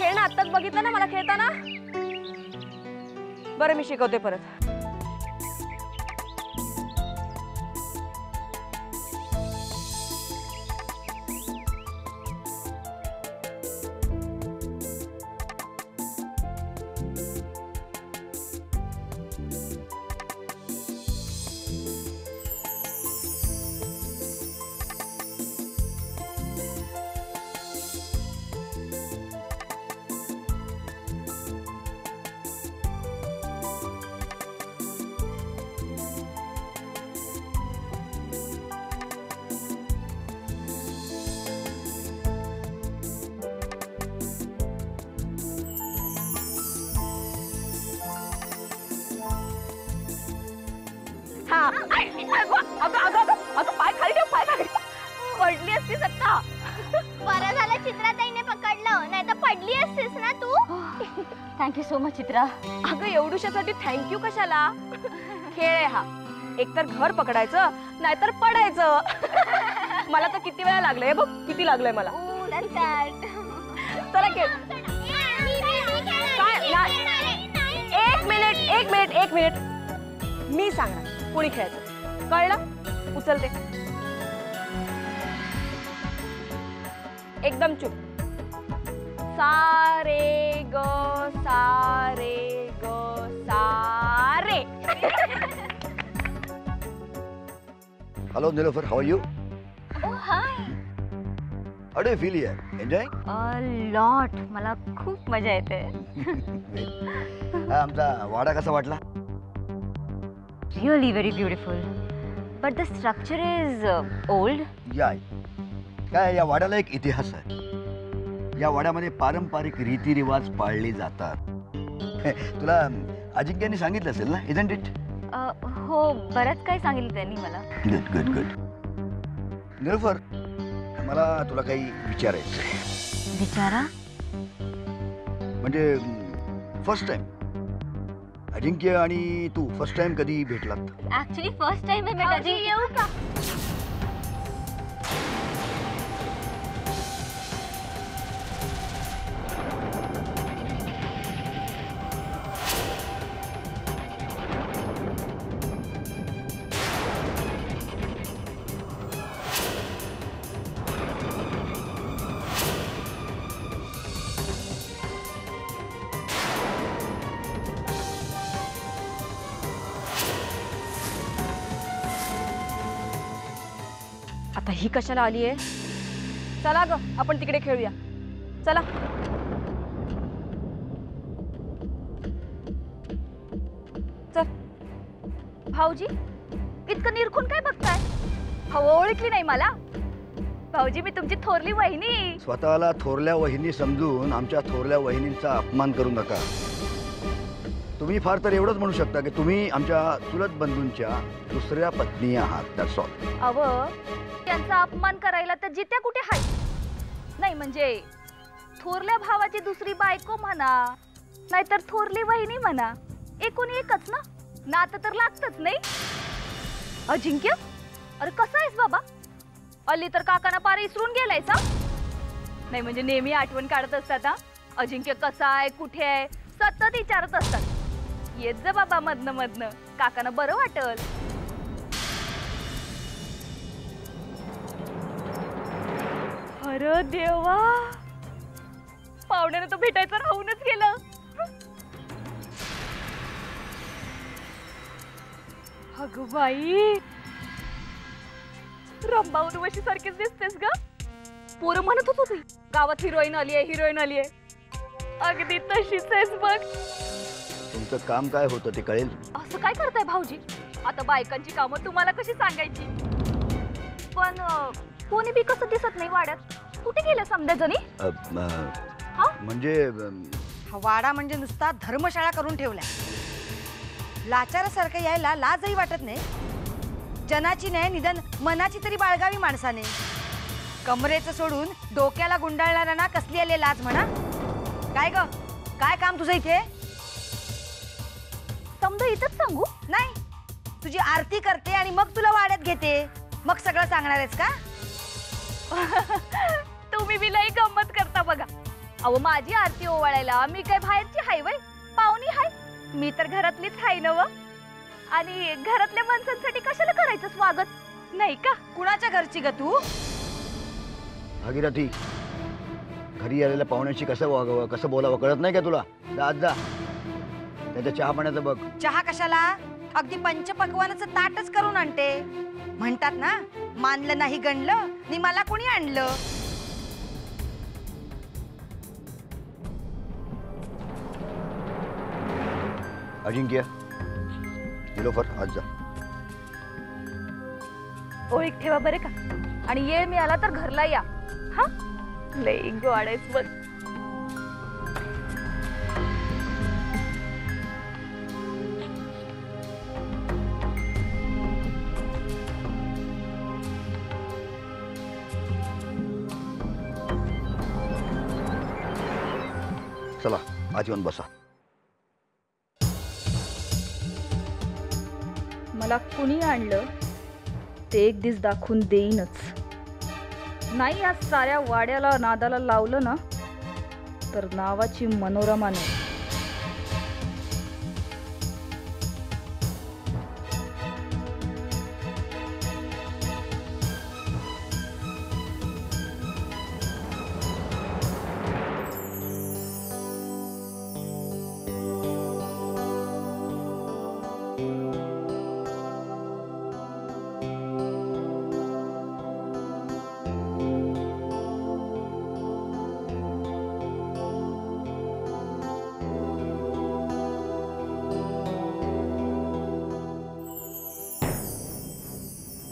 खेळणं आत्ताच बघितलं ना मला खेळताना. बरं मी शिकवते परत. पाय खाली ठेव, पाय खाली. पडली असतीस आता. बरं झालं चित्राताईने पकडलं, नाही तर पडली असतीस ना तू. थँक्यू सो मच चित्रा. अगं एवढ्यासाठी थँक्यू कशाला. खेळ आहे हा. एकतर घर पकडायचं नाहीतर पडायचं. मला तर किती वेळा लागलंय बघ, किती लागलंय मला. चला खेळ. एक मिनिट मी सांगणार कोणी खेळायचं, कळलं? उचलते. एकदम चुप. सारे ग सारे ग सारे. Hello Nilofer, how are you? Oh hi. How do you feel here? Enjoying? A lot. मला खूप मजा येते. आमचा वाडा कसा वाटला? Really very beautiful. But the structure is old. या काय या वाड्याला एक इतिहास आहे. या वाड्यामध्ये पारंपरिक रीतिरिवाज पाळले जातात. तुला अजिंक्यने सांगितलं असेल ना, isn't it? हो बरंच काही सांगितलं त्यांनी मला. Good good good. निलोफर, मला तुला काही विचारायचं आहे. विचारा. म्हणजे फर्स्ट टाइम अजिंक्य आणि तू फर्स्ट टाइम कधी भेटलात? ऍक्च्युली फर्स्ट टाइम मी भेट. येऊ का? आता ही कशाला आली आहे? चला ग आपण तिकडे खेळूया. चला. चल. भाऊजी इतकं निरखून काय बघताय? हवं ओळखली नाही मला? भाऊजी मी तुमची थोरली वहिनी. स्वतःला थोरल्या वहिनी समजून आमच्या थोरल्या वहिनींचा अपमान करू नका. तुम्ही फार तर एवढंच म्हणू शकता की तुम्ही आमच्या चुलत बंधूंच्या दुसऱ्या पत्नी आहात. That's all. अव त्यांचा अपमान करायला तर जित्या कुठे हाय. नाही म्हणजे थोरल्या भावाची दुसरी बायको म्हणा नाहीतर थोरली वहिनी म्हणा, एकूण एकच ना. नातं तर लागतच नाही. अजिंक्य अरे कसा आहेस बाबा? अली तर काकाना पार इसरून गेलाय सा. नाही म्हणजे नेहमी आठवण काढत असतात हा. अजिंक्य कसा आहे, कुठे आहे सतत विचारत असतात. येत जा बाबा मधनं मधनं, काकाना बरं वाटल. अरे देवा, पाहुण्यानं तो भेटायचं राहूनच गेलं. अगं बाई, रंबा उर्वशी सारखीच दिसतेस ग. पोरं म्हणत होती गावात हिरोईन आली आहे, हिरोईन आली आहे. अगदी तशीच आहेस बघ. तुमचं काम काय होतं ते कळेल. असं काय करताय भाऊजी? आता बायकांची कामं तुम्हाला कशी सांगायची? पण कोणी बी कसं दिसत नाही वाड्यात. कुठे गेलं समजा जणी? म्हणजे वाडा म्हणजे नुसता धर्मशाळा करून ठेवलाय. लाचारासारखं यायला लाजही वाटत नाही. जनाची नाही निदान मनाची तरी बाळगावी माणसाने. कमरेचं सोडून डोक्याला गुंडाळणाऱ्यांना कसली आले लाज म्हणा. काय ग, काय काम तुझं इथे? समजा इथंच सांगू? नाही, तुझी आरती करते आणि मग तुला वाड्यात घेते. मग सगळं सांगणार आहेस का? तुम्ही बी लई गंमत करता बघा. अहो माझी आरती ओवाळायला मी काय बाहेरची हाय वय, पाहुणी हाय, मी तर घरातलीच हाय नव. आणि घरातल्या माणसांसाठी कशाला करायचं स्वागत, नाही का? कुणाच्या घरची ग तू? भागीरथी, घरी आलेल्या पाहुण्याशी कसं वागावं कसं बोलावं कळत नाही का तुला? जा आत जा, त्याच्या चहा पाण्याचं बघ. चहा कशाला, अगदी पंचपक्वानाचं ताटच करून आणते. म्हणतात ना, मानलं नाही गणलं नि मला कोणी आणलं. अजिंक्य, निलोफर आज जा. ओळख ठेवा बरे का, आणि येळ मिळाला तर घरला या. हा, लई गोडायच बघ. चला आज येऊन बसा. मला कुणी आणलं ते एक दिस दाखवून देईनच. नाही या साऱ्या वाड्याला नादाला लावलं ना तर नावाची मनोरमा नाही.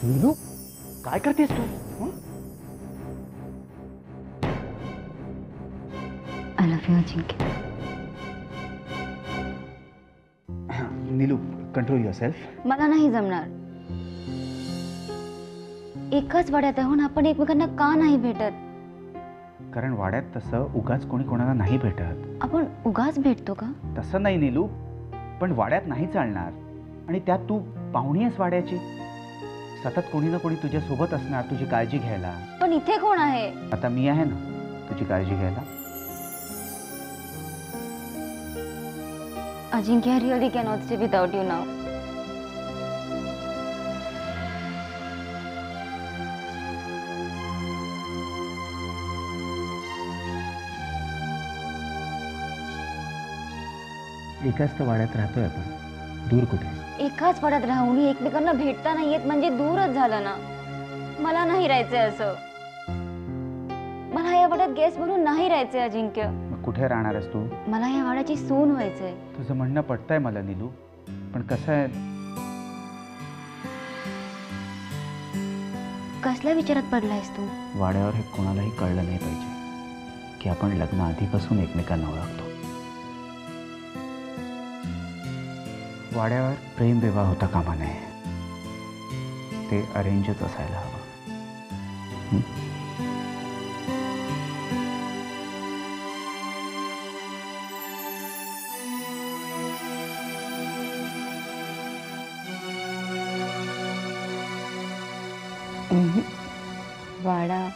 नीलू, काय करतेस तू? I love you Ajinkya. Neelu, control yourself. मला नाही जमणार. एकाच वाड्यात आहोत, आपण एकमेकांना का नाही भेटत? कारण वाड्यात तसं उगाच कोणी कोणाला नाही भेटत. आपण उगाच भेटतो का? तसं नाही नीलू, पण वाड्यात नाही चालणार. आणि त्यात तू पाहुणी आहेस वाड्याची. सतत कोणी ना कोणी तुझ्या सोबत असणार तुझी काळजी घ्यायला. पण इथे कोण आहे? आता मी आहे ना तुझी काळजी घ्यायला. अजिंक्य, I really cannot stay without you now. एकाच तर वाड्यात राहतोय आपण, दूर कुठे? एकाच वाड्यात राहून एकमेकांना भेटता नाही येत म्हणजे दूरच झालं ना. मला नाही राहायचंय असं. मला या वाड्यात गेस्ट म्हणून नाही राहायचंय अजिंक्य. मग कुठे राहणार आहेस तू? मला या वाड्याची सून व्हायचंय. तुझं म्हणणं पटतंय मला नीलू, पण कसं आहे, कसल्या विचारात पडलायस तू? वाड्यावर हे कोणालाही कळलं नाही पाहिजे की आपण लग्न आधीपासून एकमेकांना ओळखतो. वाड्यावर प्रेम विवाह होता कामा नये. ते अरेंजच असायला हवं. वाडा